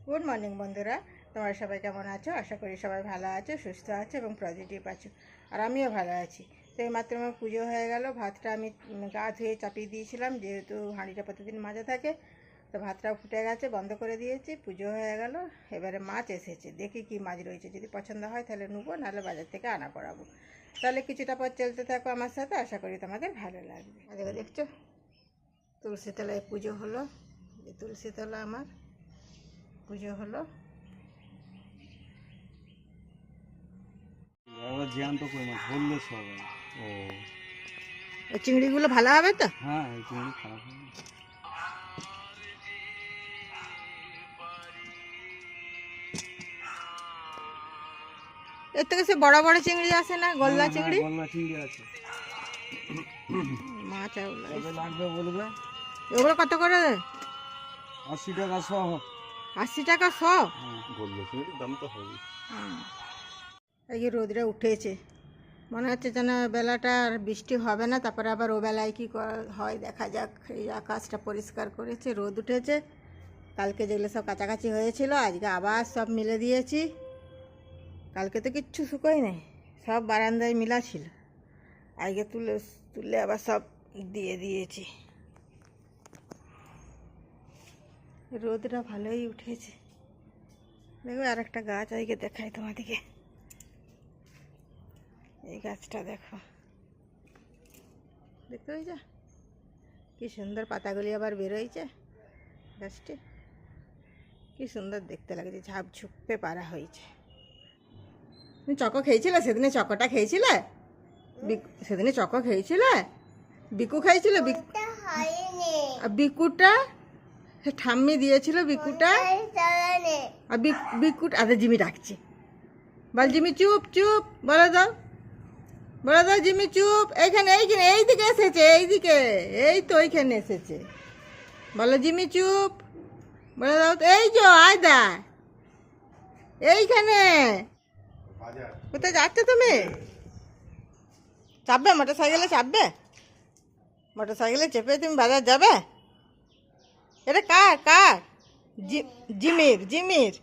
Good morning বন্ধুরা, তোমরা সবাই কেমন আছো? আশা করি সবাই ভালো আছো, সুস্থ আছো এবং পজিটিভ আছো। আর আমিও ভালো আছি। তো এইমাত্র আমার পুজো হয়ে গেল। ভাতটা আমি গা ধুয়ে চাপিয়ে দিয়েছিলাম, যেহেতু হাঁড়িটা প্রতিদিন মাজা থাকে। তো ভাতটাও ফুটে গেছে, বন্ধ করে দিয়েছি। পুজো হয়ে গেল। এবারে মাছ এসেছে, দেখি কি মাছ রয়েছে। যদি পছন্দ হয় তাহলে নেবো, নাহলে বাজার থেকে আনা করাবো। তাহলে কিছুটা পর চলতে থাকো আমার সাথে, আশা করি তোমাদের ভালো লাগবে। আজকে দেখছো তুলসী তলায় পুজো হলো। এই তুলসী তলা আমার পুজো হলো। জ্যান্ত কই মাছ বললো সবাই। ও ওই চিংড়িগুলো ভালো হবে তো? হ্যাঁ, এই চিংড়ি খারাপ হবে না। এর থেকে সে বড় বড় চিংড়ি আসে না, গলদা হ্যাঁ, চিংড়ি? গলদা চিংড়ি আছে। মাছ কবে লাগবে বলবে। ওগুলো কত করে? 80 টাকা শ। 80 টাকা শ? গলদা চিংড়ির দাম তো হবে। এই যে রোদটা উঠেছে, মনে হচ্ছে যেন বেলাটা আর বৃষ্টি হবে না। তারপরে আবার ও বেলায় কী হয় দেখা যাক। এই আকাশটা পরিষ্কার করেছে, রোদ উঠেছে। কালকে যেগুলো সব কাছাকাছি হয়েছিল আজকে আবার সব মিলে দিয়েছি। কালকে তো কিচ্ছু শুকোয় নেই, সব বারান্দায় মিলা ছিল। আজকে তুলে তুলে আবার সব দিয়ে দিয়েছি। রোদটা ভালোই উঠেছে। দেখো আর একটা গাছ আজকে দেখাই তোমাদেরকে। এই গাছটা দেখো, দেখতে পেয়েছ কি সুন্দর পাতাগুলি আবার বেরোইছে। গাছটি কি সুন্দর দেখতে লাগছে, ঝাপ ঝুপে পারা হয়েছে। তুমি চকো খেয়েছিলে সেদিনে? চকোটা খেয়েছিলে? সেদিনে চকো খেয়েছিলে? বিকু খাইছিল? আর বিকুটা ঠাম্মি দিয়েছিল বিকুটা। আর বিকুটা আরে জিমি ডাকছে, বল জিমি চুপ চুপ, বলে দাও বলে দাও জিমি চুপ। এইখানে এইখানে এইদিকে এসেছে, এইদিকে, এই তো ওইখানে এসেছে। বলো জিমি চুপ, বলে দাও তো। এই যো আয় দা, এইখানে। কোথায় যাচ্ছ তুমি? চাপবে মোটর সাইকেলে? চাপবে মোটর সাইকেলে? চেপে তুমি বাজার যাবে? এটা কার কার? জিমির জিমির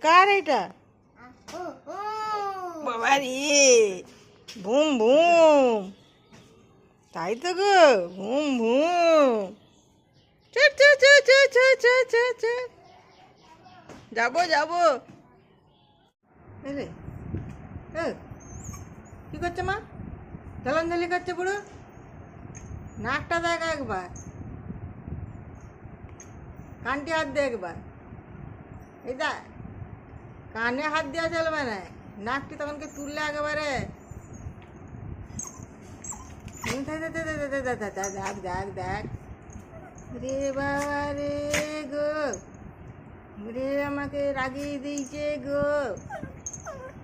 কার এটা? বাবা রে, বুম বুম, তাই তো গো, বুম বুম। যাবো যাবো। কি করছে মা? ঝালাঞ্ঝালি করছে পুরো। নাকটা দেখ একবার, কানটি হাত দে একবার। এই দেখ, কানে হাত দেওয়া চলবে না, নাকটি তখনকে তুললে একেবারে। দেখ দেখ দেখ, রে বাবা রে গো, রে আমাকে রাগিয়ে দিয়েছে গো।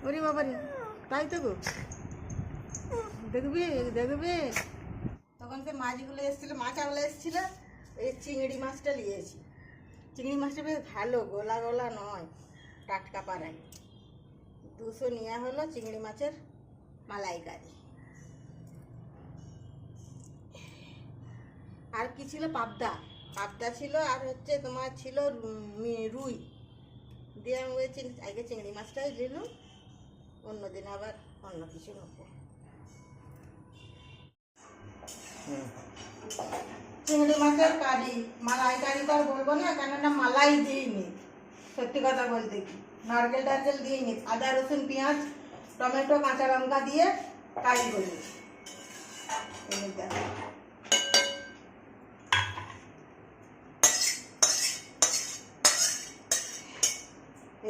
ওরে বাবা রে, তাই তো গো। দেখবি দেখবি, তখন সে মাছগুলো এসেছিলো, মাছাগুলো এসেছিলো। এই চিংড়ি মাছটা নিয়েছি। চিংড়ি মাছটা বেশ ভালো, গোলা গোলা নয়, টাটকা পাড়ায়। 200 নেওয়া হলো চিংড়ি মাছের মালাইকারি। আর কি ছিল? পাবদা, পাবদা ছিল। আর হচ্ছে তোমার ছিল রুই দিয়ে। আমি ওই আগে চিংড়ি মাছটাই দিলাম, অন্যদিন আবার অন্য কিছু নেবো। চিংড়ি মাছের কারি, মালাই কারি তো আর বলবো না, কেননা মালাই দিইনি। সত্যি কথা বলতে কি, নারকেল টারকেল দিইনি। আদা রসুন পেঁয়াজ টমেটো কাঁচা লঙ্কা দিয়ে কারি করেছি।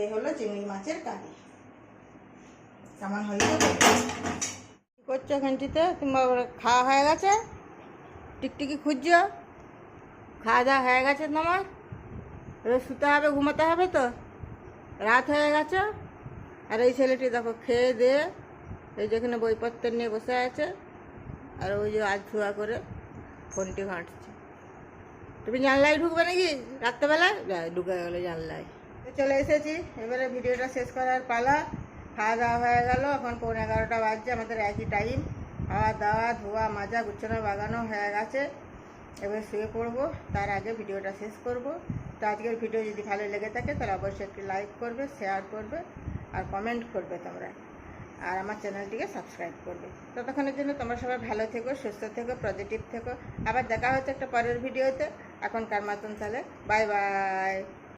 এই হলো চিংড়ি মাছের কারি। কেমন হয়েছে? কি করছো এখানটিতে? তোমার খাওয়া হয়ে গেছে? টিকটিকি খুঁজছো? খাওয়া দাওয়া হয়ে গেছে তোমার? এবার শুতে হবে, ঘুমাতে হবে তো, রাত হয়ে গেছে। আর এই ছেলেটি দেখো খেয়ে দিয়ে এই যেখানে বইপত্র নিয়ে বসে আছে, আর ওই যে আজ ধোয়া করে ফোনটি ঘাঁটছে। তুমি জানলায় ঢুকবে নাকি রাত্রেবেলায়? ঢুকে গেলো জানলায়। চলে এসেছি, এবারে ভিডিওটা শেষ করার পালা। খাওয়া দাওয়া হয়ে গেল, এখন 11:15 বাজছে। আমাদের একই টাইম। খাওয়া দাওয়া, ধোয়া মাজা গুছানো বাগানো হয়ে গেছে। এবার শুয়ে পড়বো, তার আগে ভিডিওটা শেষ করব। তো আজকের ভিডিও যদি ভালো লেগে থাকে তাহলে অবশ্যই একটি লাইক করবে, শেয়ার করবে আর কমেন্ট করবে তোমরা, আর আমার চ্যানেলটিকে সাবস্ক্রাইব করবে। ততক্ষণের জন্য তোমরা সবাই ভালো থেকো, সুস্থ থেকো, পজিটিভ থেকো। আবার দেখা হচ্ছে একটা পরের ভিডিওতে। এখনকার মতন তাহলে বাই বাই।